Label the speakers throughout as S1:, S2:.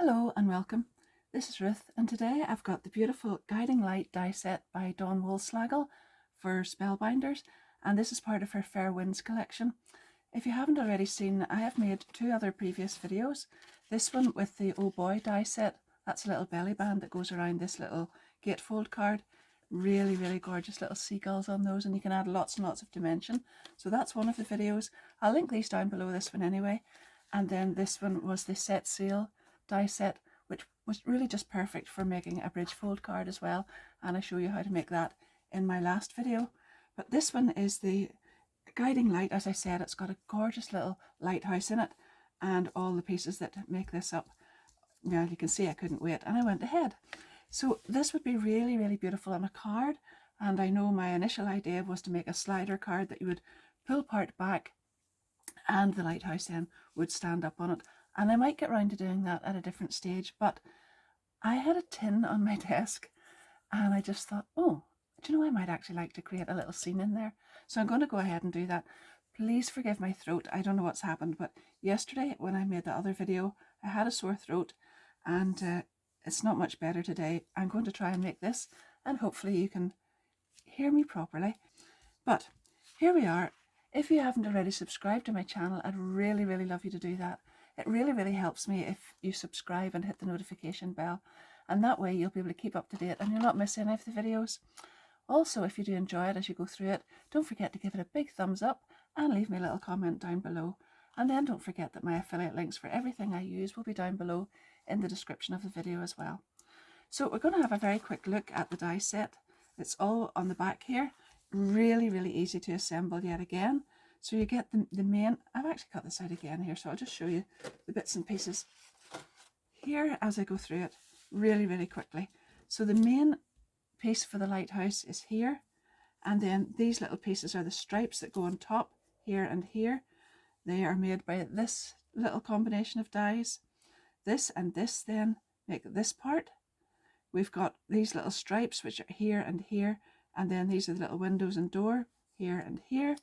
S1: Hello and welcome. This is Ruth, and today I've got the beautiful Guiding Light die set by Dawn Woleslagle for Spellbinders, and this is part of her Fair Winds collection. If you haven't already seen, I have made two other previous videos. This one with the Oh Boy die set, that's a little belly band that goes around this little gatefold card. Really gorgeous little seagulls on those, and you can add lots and lots of dimension. So that's one of the videos. I'll link these down below this one anyway. And then this one was the Set Sail die set, which was really just perfect for making a bridge fold card as well, and I show you how to make that in my last video. But this one is the Guiding Light. As I said, it's got a gorgeous little lighthouse in it and all the pieces that make this up. Well, you can see I couldn't wait and I went ahead. So this would be really beautiful on a card, and I know my initial idea was to make a slider card that you would pull part back and the lighthouse then would stand up on it. And I might get round to doing that at a different stage, but I had a tin on my desk and I just thought, oh, do you know, I might actually like to create a little scene in there. So I'm going to go ahead and do that. Please forgive my throat. I don't know what's happened, but yesterday when I made the other video, I had a sore throat, and it's not much better today. I'm going to try and make this, and hopefully you can hear me properly. But here we are. If you haven't already subscribed to my channel, I'd really love you to do that. It really helps me if you subscribe and hit the notification bell, and that way you'll be able to keep up to date and you'll not miss any of the videos. Also, if you do enjoy it as you go through it, don't forget to give it a big thumbs up and leave me a little comment down below. And then don't forget that my affiliate links for everything I use will be down below in the description of the video as well. So we're going to have a very quick look at the die set. It's all on the back here. Really easy to assemble yet again. So you get the main, I've actually cut this out again here, so I'll just show you the bits and pieces here as I go through it really quickly. So the main piece for the lighthouse is here, and then these little pieces are the stripes that go on top here and here. They are made by this little combination of dies. This and this then make this part. We've got these little stripes which are here and here, and then these are the little windows and door here and here.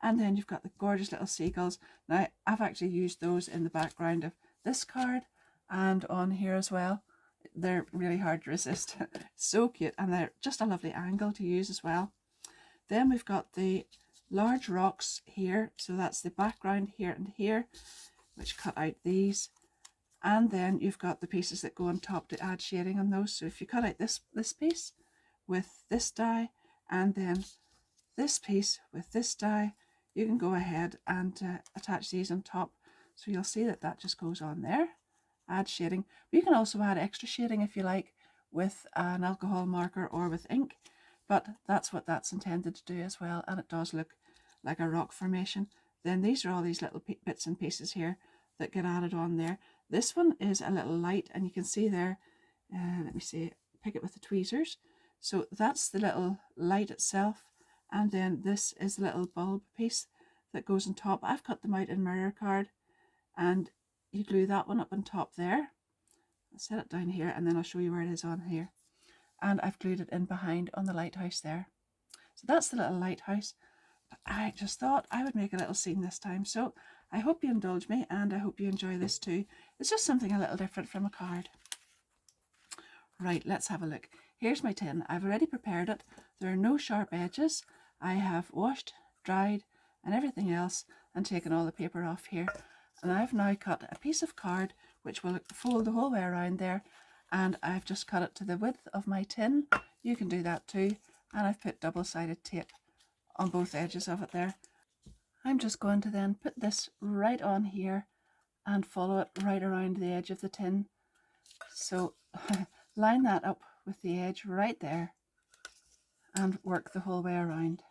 S1: And then you've got the gorgeous little seagulls. Now, I've actually used those in the background of this card and on here as well. They're really hard to resist. So cute, and they're just a lovely angle to use as well. Then we've got the large rocks here. So that's the background here and here, which cut out these. And then you've got the pieces that go on top to add shading on those. So if you cut out this piece with this die, and then this piece with this die, you can go ahead and attach these on top. So you'll see that that just goes on there. Add shading. But you can also add extra shading if you like with an alcohol marker or with ink. But that's what that's intended to do as well. And it does look like a rock formation. Then these are all these little bits and pieces here that get added on there. This one is a little light, and you can see there, let me see, pick it with the tweezers. So that's the little light itself. And then this is the little bulb piece that goes on top. I've cut them out in mirror card, and you glue that one up on top there. I'll set it down here, and then I'll show you where it is on here. And I've glued it in behind on the lighthouse there. So that's the little lighthouse. But I just thought I would make a little scene this time. So I hope you indulge me, and I hope you enjoy this too. It's just something a little different from a card. Right, let's have a look. Here's my tin. I've already prepared it. There are no sharp edges. I have washed, dried, and everything else, and taken all the paper off here. And I've now cut a piece of card which will fold the whole way around there, and I've just cut it to the width of my tin. You can do that too. And I've put double-sided tape on both edges of it there. I'm just going to then put this right on here and follow it right around the edge of the tin. So line that up with the edge right there and work the whole way around.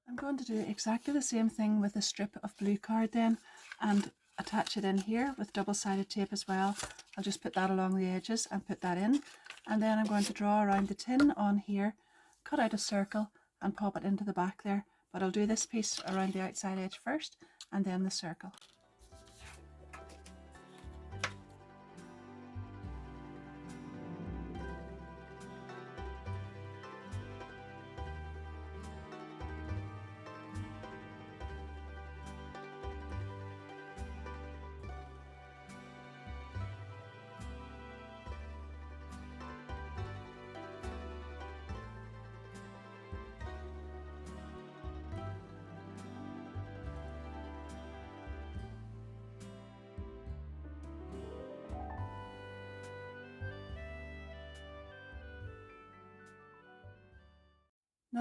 S1: I'm going to do exactly the same thing with a strip of blue card then, and attach it in here with double-sided tape as well. I'll just put that along the edges and put that in, and then I'm going to draw around the tin on here, cut out a circle and pop it into the back there. But I'll do this piece around the outside edge first, and then the circle.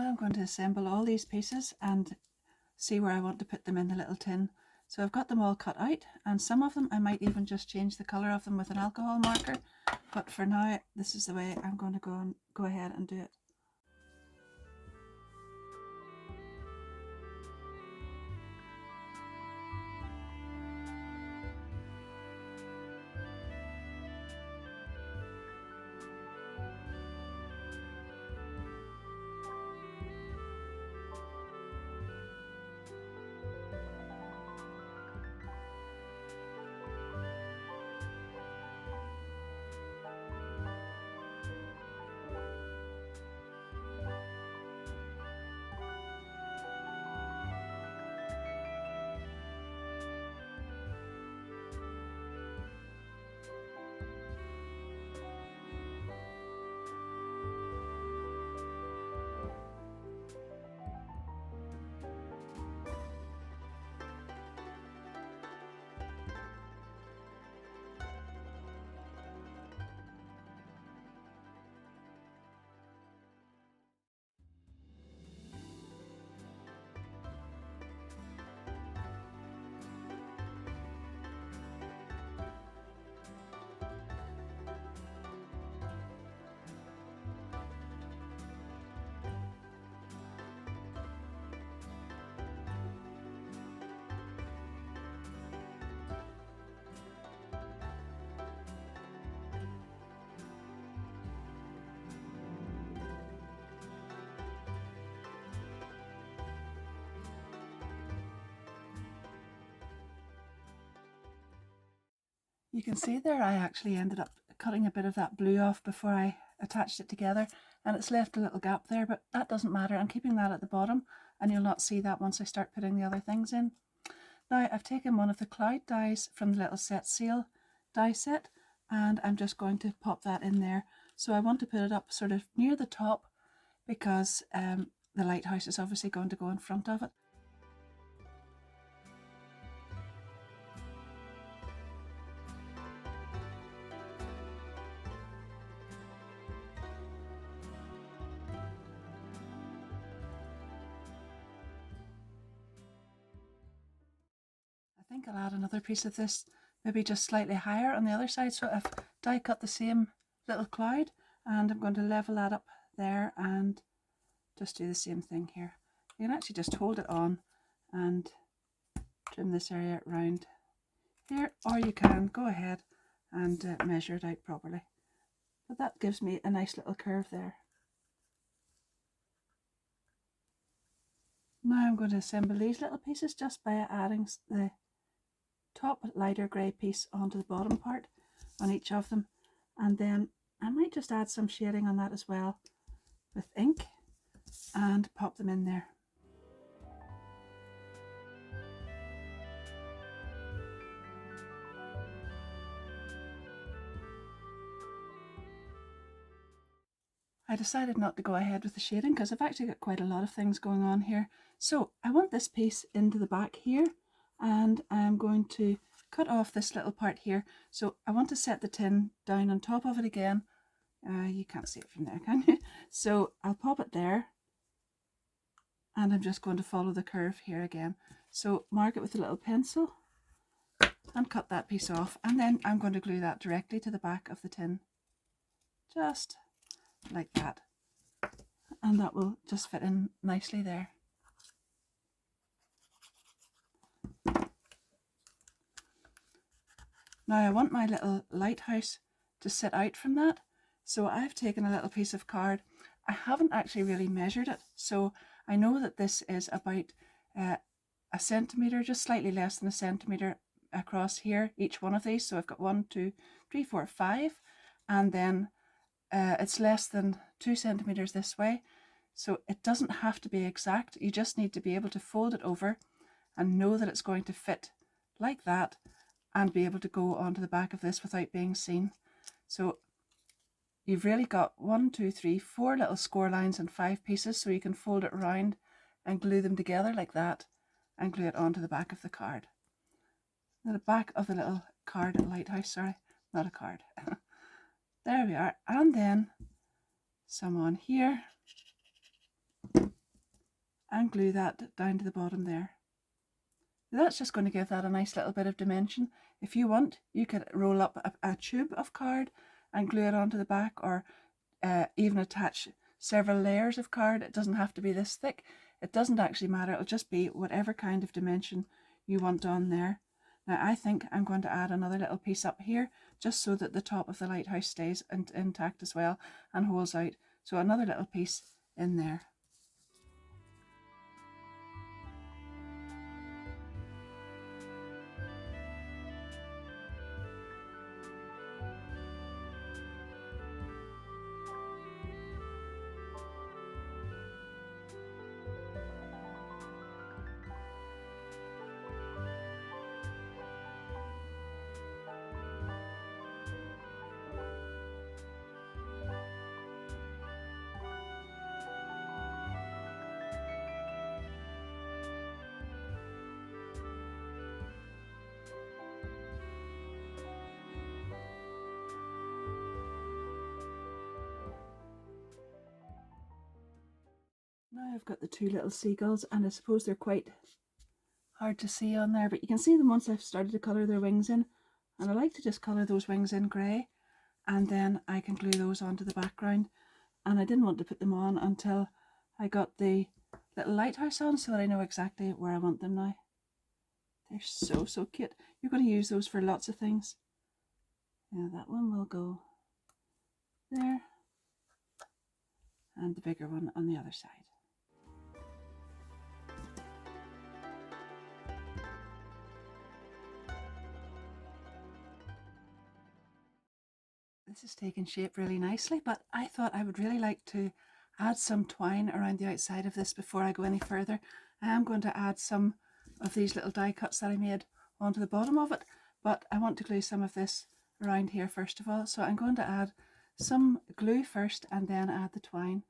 S1: Now I'm going to assemble all these pieces and see where I want to put them in the little tin. So I've got them all cut out, and some of them I might even just change the colour of them with an alcohol marker, but for now this is the way I'm going to go ahead and do it. You can see there I actually ended up cutting a bit of that blue off before I attached it together, and it's left a little gap there, but that doesn't matter. I'm keeping that at the bottom and you'll not see that once I start putting the other things in. Now I've taken one of the cloud dies from the little set sail die set, and I'm just going to pop that in there. So I want to put it up sort of near the top because the lighthouse is obviously going to go in front of it. I think I'll add another piece of this, maybe just slightly higher on the other side. So I've die cut the same little cloud, and I'm going to level that up there and just do the same thing here. You can actually just hold it on and trim this area round here, or you can go ahead and measure it out properly. But that gives me a nice little curve there. Now I'm going to assemble these little pieces just by adding the top lighter grey piece onto the bottom part on each of them, and then I might just add some shading on that as well with ink and pop them in there. I decided not to go ahead with the shading because I've actually got quite a lot of things going on here. So I want this piece into the back here, and I'm going to cut off this little part here. So I want to set the tin down on top of it again. You can't see it from there, can you? So I'll pop it there, and I'm just going to follow the curve here again. So mark it with a little pencil and cut that piece off, and then I'm going to glue that directly to the back of the tin, just like that, and that will just fit in nicely there. Now I want my little lighthouse to sit out from that, so I've taken a little piece of card. I haven't actually really measured it, so I know that this is about a centimetre, just slightly less than a centimetre across here, each one of these. So I've got 1, 2, 3, 4, 5, and then it's less than 2 centimetres this way. So it doesn't have to be exact, you just need to be able to fold it over and know that it's going to fit like that and be able to go onto the back of this without being seen. So you've really got 1, 2, 3, 4 little score lines and 5 pieces, so you can fold it around and glue them together like that and glue it onto the back of the card. The back of the little card lighthouse, sorry, not a card. There we are, and then some on here. and glue that down to the bottom there. That's just going to give that a nice little bit of dimension. If you want, you could roll up a tube of card and glue it onto the back, or even attach several layers of card. It doesn't have to be this thick. It doesn't actually matter. It'll just be whatever kind of dimension you want on there. Now I think I'm going to add another little piece up here, just so that the top of the lighthouse stays intact as well and holds out. So another little piece in there. Now I've got the two little seagulls, and I suppose they're quite hard to see on there, but you can see them once I've started to colour their wings in. And I like to just colour those wings in grey, and then I can glue those onto the background. And I didn't want to put them on until I got the little lighthouse on, so that I know exactly where I want them now. They're so, so cute. You're going to use those for lots of things. Yeah, that one will go there, and the bigger one on the other side. This is taking shape really nicely, but I thought I would really like to add some twine around the outside of this before I go any further. I am going to add some of these little die cuts that I made onto the bottom of it, but I want to glue some of this around here first of all. So I'm going to add some glue first and then add the twine,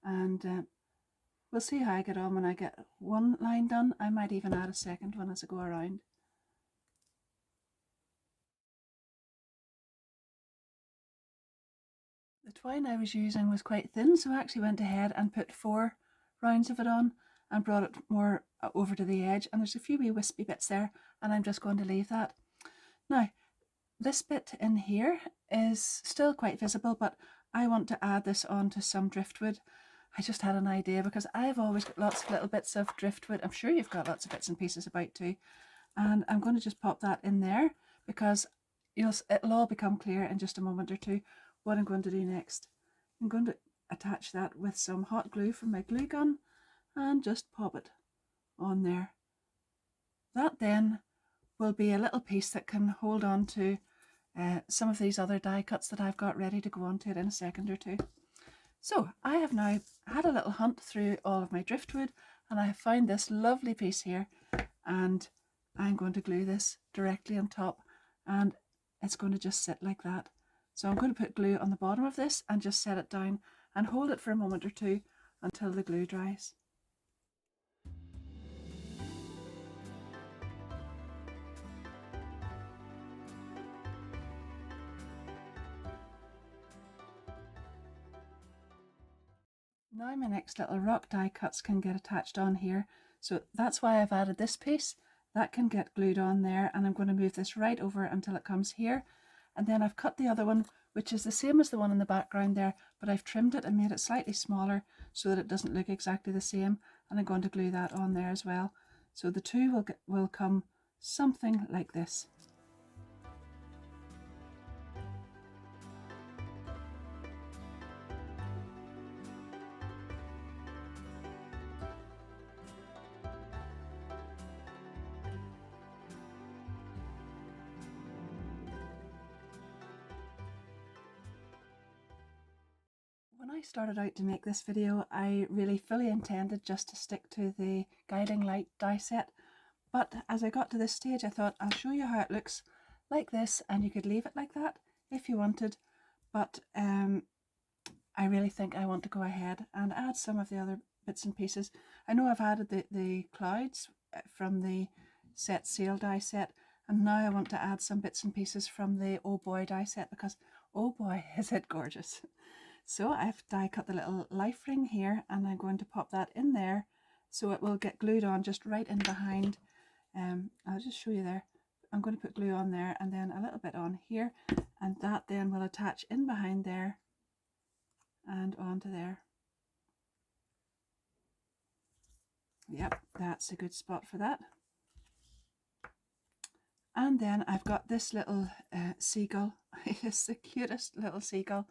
S1: and we'll see how I get on when I get one line done. I might even add a second one as I go around. The twine I was using was quite thin, so I actually went ahead and put 4 rounds of it on and brought it more over to the edge, and there's a few wee wispy bits there, and I'm just going to leave that. Now this bit in here is still quite visible, but I want to add this onto some driftwood. I just had an idea, because I've always got lots of little bits of driftwood. I'm sure you've got lots of bits and pieces about too, and I'm going to just pop that in there, because it'll all become clear in just a moment or two what I'm going to do next. I'm going to attach that with some hot glue from my glue gun and just pop it on there. That then will be a little piece that can hold on to some of these other die cuts that I've got ready to go onto it in a second or two. So I have now had a little hunt through all of my driftwood, and I have found this lovely piece here, and I'm going to glue this directly on top, and it's going to just sit like that. So I'm going to put glue on the bottom of this and just set it down and hold it for a moment or two until the glue dries. Now my next little rock die cuts can get attached on here, so that's why I've added this piece. That can get glued on there, and I'm going to move this right over until it comes here. And then I've cut the other one, which is the same as the one in the background there, but I've trimmed it and made it slightly smaller so that it doesn't look exactly the same, and I'm going to glue that on there as well. So the two will come something like this. When I started out to make this video, I really fully intended just to stick to the guiding light die set, but as I got to this stage I thought I'll show you how it looks like this, and you could leave it like that if you wanted, but I really think I want to go ahead and add some of the other bits and pieces. I know I've added the clouds from the set sail die set, and now I want to add some bits and pieces from the oh boy die set, because oh boy is it gorgeous. So I've die cut the little life ring here, and I'm going to pop that in there so it will get glued on just right in behind. I'll just show you there. I'm going to put glue on there and then a little bit on here, and that then will attach in behind there and onto there. Yep, that's a good spot for that. And then I've got this little seagull. It's the cutest little seagull.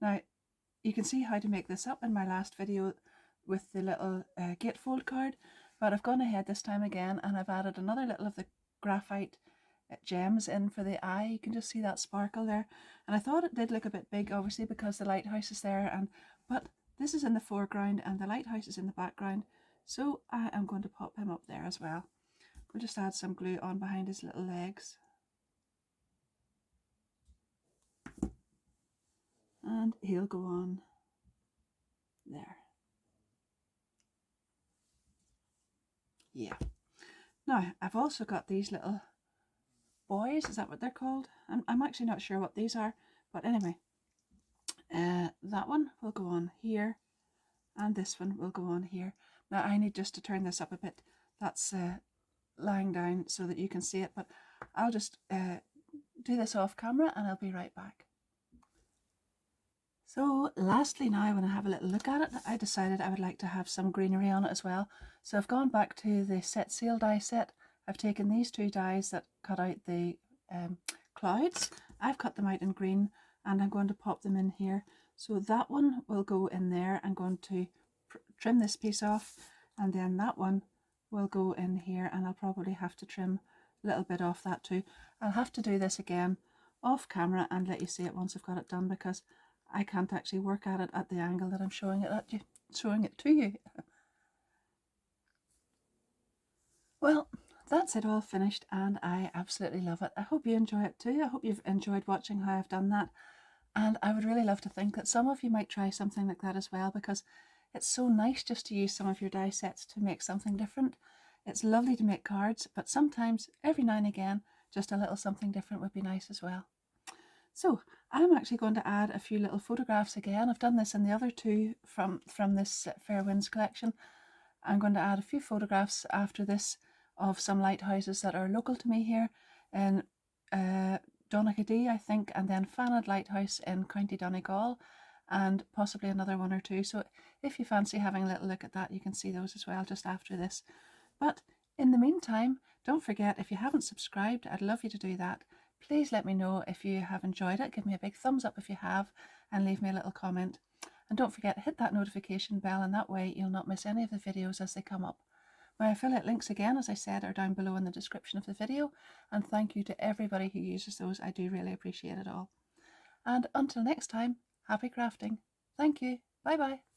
S1: Now, you can see how to make this up in my last video with the little gatefold card, but I've gone ahead this time again and I've added another little of the graphite gems in for the eye. You can just see that sparkle there, and I thought it did look a bit big, obviously because the lighthouse is there, but this is in the foreground and the lighthouse is in the background, so I am going to pop him up there as well. We'll just add some glue on behind his little legs, and he'll go on there. Yeah. Now I've also got these little boys, is that what they're called? I'm actually not sure what these are, but anyway, that one will go on here and this one will go on here. Now I need just to turn this up a bit. That's lying down so that you can see it, but I'll just do this off camera and I'll be right back. So lastly, now when I have a little look at it, I decided I would like to have some greenery on it as well. So I've gone back to the set sail die set. I've taken these two dies that cut out the clouds. I've cut them out in green and I'm going to pop them in here. So that one will go in there. I'm going to trim this piece off, and then that one will go in here, and I'll probably have to trim a little bit off that too. I'll have to do this again off camera and let you see it once I've got it done, because I can't actually work at it at the angle that I'm showing it to you. Well, that's it all finished and I absolutely love it. I hope you enjoy it too. I hope you've enjoyed watching how I've done that, and I would really love to think that some of you might try something like that as well, because it's so nice just to use some of your die sets to make something different. It's lovely to make cards, but sometimes, every now and again, just a little something different would be nice as well. So I'm actually going to add a few little photographs again. I've done this in the other two from this Fair Winds collection. I'm going to add a few photographs after this of some lighthouses that are local to me here in Donaghadee, I think, and then Fanad Lighthouse in County Donegal, and possibly another one or two. So if you fancy having a little look at that, you can see those as well just after this. But in the meantime, don't forget, if you haven't subscribed, I'd love you to do that. Please let me know if you have enjoyed it. Give me a big thumbs up if you have, and leave me a little comment. And don't forget, hit that notification bell, and that way you'll not miss any of the videos as they come up. My affiliate links, again, as I said, are down below in the description of the video, and thank you to everybody who uses those. I do really appreciate it all. And until next time, happy crafting. Thank you. Bye bye.